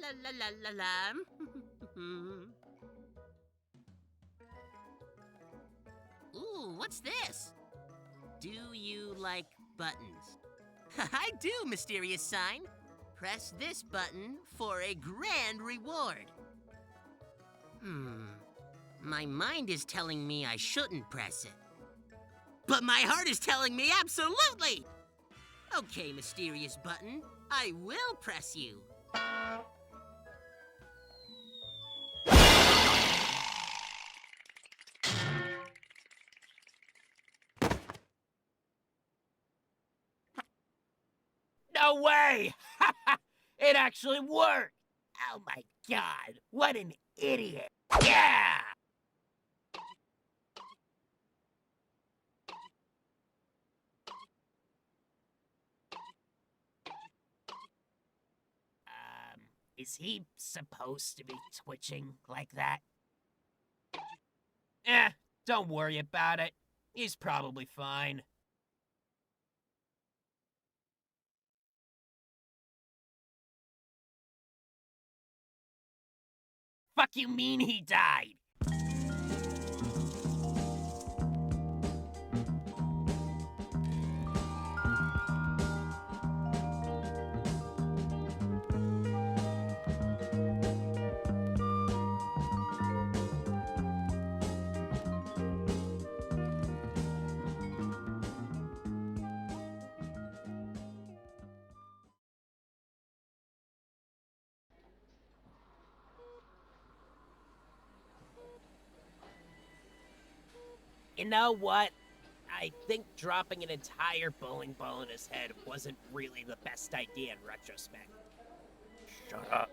La la la la la. Ooh, what's this? Do you like buttons? I do, mysterious sign. Press this button for a grand reward. My mind is telling me I shouldn't press it. But my heart is telling me absolutely! Okay, mysterious button, I will press you. No way! It actually worked! Oh my god, what an idiot! Yeah! Is he supposed to be twitching like that? Don't worry about it. He's probably fine. Fuck you mean he died? You know what? I think dropping an entire bowling ball in his head wasn't really the best idea in retrospect. Shut up.